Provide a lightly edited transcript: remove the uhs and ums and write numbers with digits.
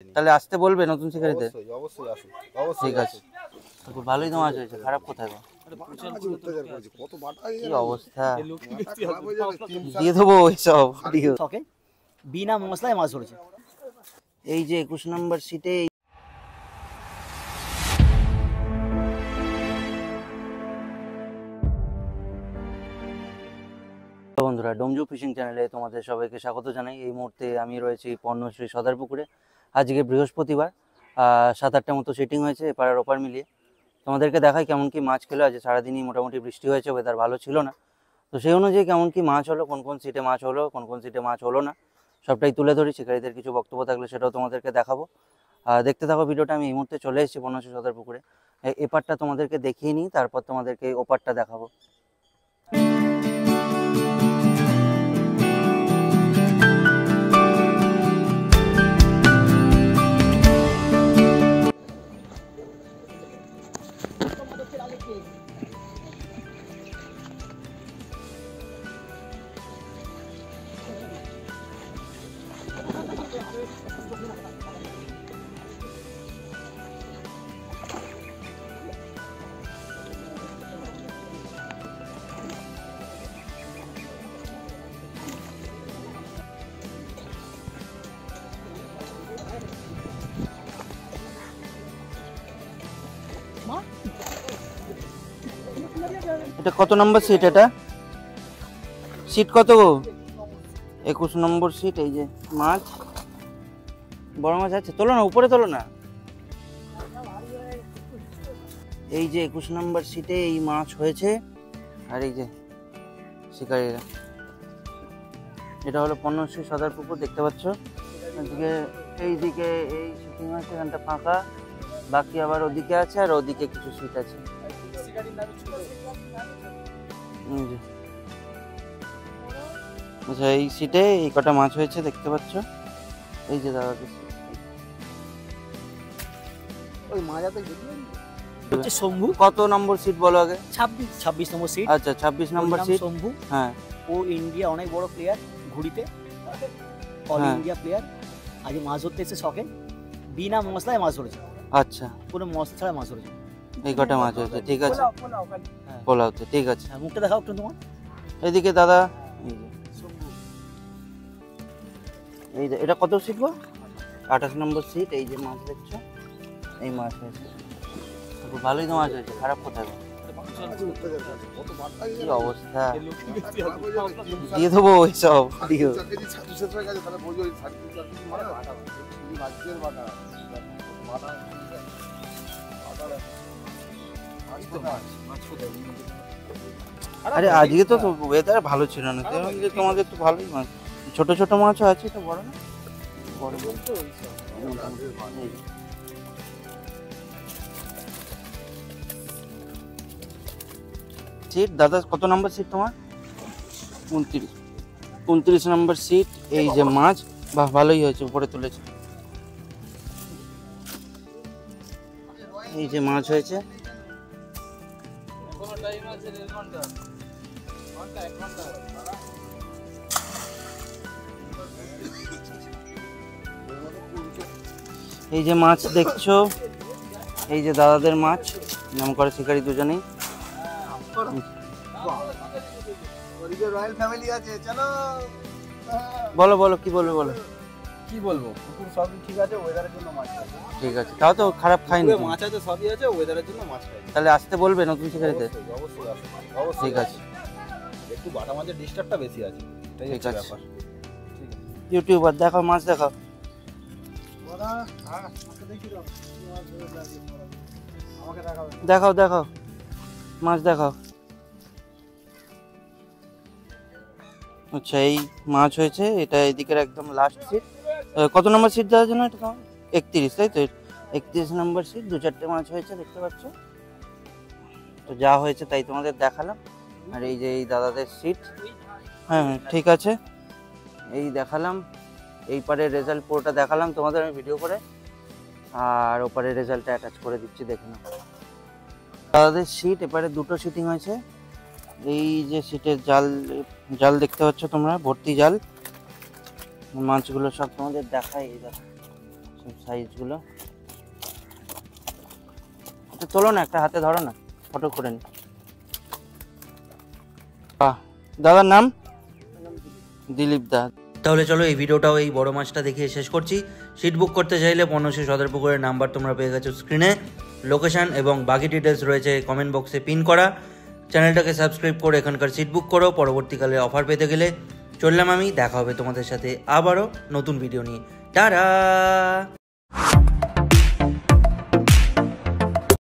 তাহলে আসতে বলবে নতুন শিকারীদের। অবশ্যই অবশ্যই আসুন, অবশ্যই ঠিক আছে। খুব ভালোই তো মাছ হয়েছে, খারাপ কোথায় গো? কত বাটা কি অবস্থা, খারাপ হয়ে যাবে। দিয়ে দেবো ওইসব ভিডিও। শখে বিনা মশলায় মাছ ধরেছে। এই যে 21 নম্বর সিটে বন্ধুরা, ডোমজু ফিশিং চ্যানেলে তোমাদের সবাইকে স্বাগত জানাই। এই মুহূর্তে আমি রয়েছি পর্ণশ্রী সদারপুকুরে। আজকে বৃহস্পতিবার, 7-8টার মতো সেটিং হয়েছে এপার আর ওপার মিলিয়ে। তোমাদেরকে দেখাই কেমন কি মাছ খেলো। আজ সারাদিনই মোটামুটি বৃষ্টি হয়েছে, ওয়েদার ভালো ছিল না, তো সেই অনুযায়ী কেমন কি মাছ হলো, কোন কোন সিটে মাছ হলো, কোন কোন সিটে মাছ হলো না, সবটাই তুলে ধরি। শিকারীদের কিছু বক্তব্য থাকলে সেটাও তোমাদেরকে দেখাবো। দেখতে থাকো ভিডিওটা। আমি এই মুহূর্তে চলে এসেছি পর্ণশ্রী সদারপুকুরে। এপারটা তোমাদেরকে দেখিয়ে নিই, তারপর তোমাদেরকে ওপারটা দেখাবো। এটা কত নম্বর সিট? এটা সিট কত গো? 21 নম্বর সিট। এই যে মাছ, বড় মাছ আছে, তোলো না, উপরে তোলো না। এই যে 21 নম্বর সিটে এই মাছ হয়েছে। আর এই যে শিকারীরা, এটা হলো পর্ণশ্রী সদারপুকুর, দেখতে পাচ্ছ। এদিকে এইদিকে এই সিটিং আছে, এখানটা ফাঁকা, বাকি আবার ওদিকে আছে, আর ওদিকে কিছু সিট আছে। আচ্ছা, এই সিটে এই কটা মাছ হয়েছে দেখতে পাচ্ছ। এই যে দাদা ওই মাজাতে হচ্ছে শম্ভু। কত নম্বর সিট বলো আগে? 26 নম্বর সিট। আচ্ছা, 26 নম্বর সিট শম্ভু। হ্যাঁ, ও ইন্ডিয়া অনেক বড় প্লেয়ার, ঘুড়িতে অল ইন্ডিয়া প্লেয়ার। আজ মাছ ধরতে এসে শখে বিনা মশলায় মাছ ধরেছে। আচ্ছা, কোনো মশলা ছাড়া মাছ ধরেছে। এই কটা মাছ হয়েছে, ঠিক আছে। পোলাওতে, ঠিক আছে। হ্যাঁ, মুখটা দেখাও একটু তোমার। এইদিকে দাদা, এই যে এটা কত সিট গো? 28 নম্বর সিট। এই যে মাছ দেখছো, এই মাছ হয়েছে। খুব ভালোই তো মাছ হয়েছে, খারাপ কোথায় গো? কি অবস্থা, দিয়ে দেবো ওইসব ভিডিও। আরে আজকে তো ওয়েদার ভালো ছিল না, তোমাদের তো ভালোই মাছ, ছোট ছোট মাছও আছে। তো বড় না, বড় সিট। দাদা কত নম্বর সিট তোমার? 29 নম্বর সিট। এই যে মাছ, বাহ ভালোই হয়েছে, উপরে তুলেছে। এই যে মাছ হয়েছে। এই যে মাছ দেখছো, এই যে দাদাদের মাছ, নাম করে শিকারী দুজনেই। বলো বলো, কি বলবে বলো। কি বলবো, পুকুর সবই ঠিক আছে, ওয়েদারের জন্য মাছ খাই। ঠিক আছে, তাও তো খারাপ খাইনি। মাছ আছে, সবই আছে, ওয়েদারের জন্য মাছ খাই। তাহলে আসতে বলবে নতুন শিকারীদের। অবশ্যই আসুন, অবশ্যই। ঠিক আছে, একটু বাটা মাছের ডিস্টার্বটা বেশি আছে, এটাই হচ্ছে ব্যাপার। ইউটিউবার দেখাও, মাছ দেখাও। দেখাও দেখাও, মাছ দেখাও। আচ্ছা, এই মাছ হয়েছে। এটা এদিকের একদম লাস্ট সিট। কত নম্বর সিট দেওয়ার জন্য? এটা তোমার 31, তাই তো? 31 নম্বর সিট। 2-4টে মাছ হয়েছে, দেখতে পাচ্ছ। তো যা হয়েছে তাই তোমাদের দেখালাম। আর এই যে এই দাদাদের সিট, হ্যাঁ ঠিক আছে, এই দেখালাম। এই পারের রেজাল্ট পুরোটা দেখালাম তোমাদের আমি ভিডিও করে, আর ওপারের রেজাল্টটা অ্যাটাচ করে দিচ্ছি, দেখে নাও। দাদাদের সিট এপারে দুটো সিটিং হয়েছে। এই যে সিটের জাল, জাল দেখতে পাচ্ছ তোমরা, ভর্তি জাল। মাছগুলো সব তোমাদের দেখাই, এই দেখো সাইজগুলো এটা তোলো না, একটা হাতে ধরো না, ফটো করে নি। দাদার নাম? দিলীপ দা। তাহলে চলো এই ভিডিওটাও এই বড় মাছটা দেখিয়ে শেষ করছি। সিট বুক করতে চাইলে 1500 সদরপুকুরের নাম্বার তোমরা পেয়ে গেছো স্ক্রিনে, লোকেশন এবং বাকি ডিটেলস রয়েছে কমেন্ট বক্সে পিন করা। চ্যানেলটাকে সাবস্ক্রাইব করে এখানকার সিট বুক করো, পরবর্তীকালে অফার পেতে গেলে। চললাম আমি, দেখা হবে তোমাদের সাথে আবারও নতুন ভিডিও নিয়ে। টাটা।